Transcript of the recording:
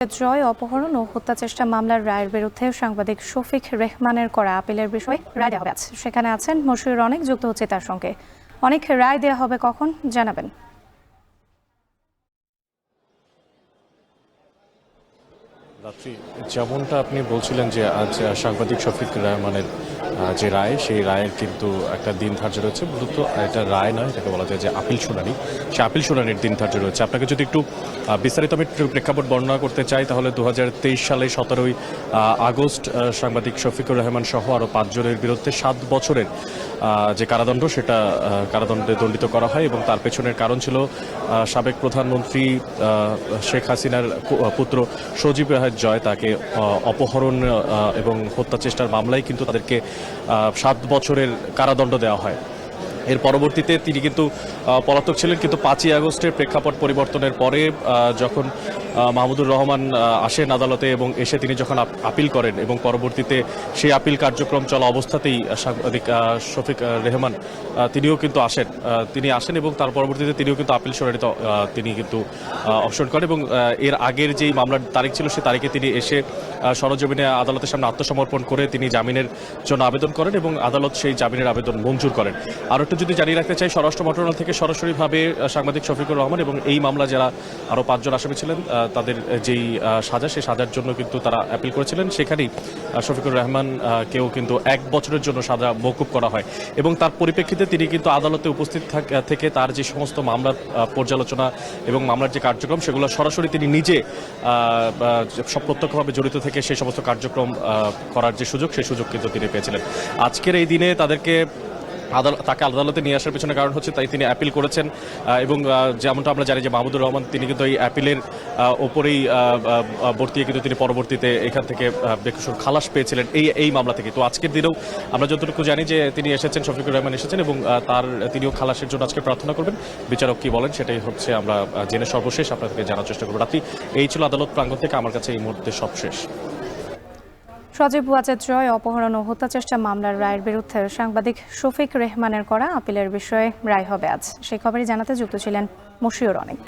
জয় অপহরণ ও হত্যা চেষ্টা মামলার রায়ের বিরুদ্ধে সাংবাদিক শফিক রেহমানের করা আপিলের বিষয়ে রায় দেওয়া হবে। সেখানে আছেন মশিউর অনেক, যুক্ত হচ্ছে তার সঙ্গে। অনেক রায় দেওয়া হবে কখন জানাবেন? রাত্রি, যেমনটা আপনি বলছিলেন যে আজ সাংবাদিক শফিক রেহমানের যে রায়, সেই রায়ের কিন্তু একটা দিন ধার্য রয়েছে। মূলত এটা রায় নয়, এটাকে বলা যায় যে আপিল শুনানি। সে আপিল শুনানির দিন ধার্য রয়েছে। আপনাকে যদি একটু বিস্তারিত আমি প্রেক্ষাপট বর্ণনা করতে চাই, তাহলে 2023 সালে 17ই আগস্ট সাংবাদিক শফিকুর রহমান সহ আরও 5 জনের বিরুদ্ধে 7 বছরের যে কারাদণ্ড, সেটা কারাদণ্ডে দণ্ডিত করা হয়। এবং তার পেছনের কারণ ছিল সাবেক প্রধানমন্ত্রী শেখ হাসিনার পুত্র সজীব রাহের জয়, তাকে অপহরণ এবং হত্যা চেষ্টার মামলায় কিন্তু তাদেরকে 7 বছরের কারাদণ্ড দেওয়া হয়। এর পরবর্তীতে তিনি কিন্তু পলাতক ছিলেন, কিন্তু 5ই আগস্টের প্রেক্ষাপট পরিবর্তনের পরে যখন মাহমুদুর রহমান আসেন আদালতে এবং এসে তিনি যখন আপিল করেন এবং পরবর্তীতে সেই আপিল কার্যক্রম চলা অবস্থাতেই সাংবাদিক শফিক রেহমান তিনি আসেন এবং তার পরবর্তীতে তিনিও কিন্তু আপিল শুনানিতে তিনি কিন্তু অংশগ্রহণ করেন। এবং এর আগের যেই মামলার তারিখ ছিল, সেই তারিখে তিনি এসে সরজমিনে আদালতের সামনে আত্মসমর্পণ করে তিনি জামিনের জন্য আবেদন করেন এবং আদালত সেই জামিনের আবেদন মঞ্জুর করেন। আর একটু যদি জানিয়ে রাখতে চাই, স্বরাষ্ট্র মন্ত্রণালয় থেকে সরাসরিভাবে সাংবাদিক শফিকুর রহমান এবং এই মামলা যারা আরও 5 জন আসামি ছিলেন তাদের যেই সাজা, সেই সাজার জন্য কিন্তু তারা অ্যাপিল করেছিলেন। সেখানেই শফিকুর রহমান কেউ কিন্তু 1 বছরের জন্য সাজা মওকুফ করা হয় এবং তার পরিপ্রেক্ষিতে তিনি কিন্তু আদালতে উপস্থিত থেকে তার যে সমস্ত মামলার পর্যালোচনা এবং মামলার যে কার্যক্রম, সেগুলো সরাসরি তিনি নিজে প্রত্যক্ষভাবে জড়িত থেকে সেই সমস্ত কার্যক্রম করার যে সুযোগ, সেই সুযোগ কিন্তু তিনি পেয়েছিলেন। আজকের এই দিনে তাকে আদালতে নিয়ে আসার পেছনে কারণ হচ্ছে তাই তিনি অ্যাপিল করেছেন। এবং যেমনটা আমরা জানি যে মাহমুদুর রহমান তিনি কিন্তু এই অ্যাপিলের ওপরেই বর্তিয়ে কিন্তু তিনি পরবর্তীতে এখান থেকে বেকসুর খালাস পেয়েছিলেন এই মামলা থেকে। তো আজকের দিনেও আমরা যতটুকু জানি যে তিনি এসেছেন, শফিকুর রহমান এসেছেন এবং তিনিও খালাসের জন্য আজকে প্রার্থনা করবেন। বিচারক কি বলেন সেটাই হচ্ছে আমরা জেনে সর্বশেষ আপনাদেরকে জানার চেষ্টা করবো। রাত্রি, এই ছিল আদালত প্রাঙ্গণ থেকে আমার কাছে এই মুহূর্তে সব শেষ। সজীব জয় অপহরণ ও হত্যা চেষ্টা মামলার রায়ের বিরুদ্ধে সাংবাদিক শফিক রেহমানের করা আপিলের বিষয়ে রায় হবে আজ। সেই খবরই জানাতে যুক্ত ছিলেন মশিউর অনেক।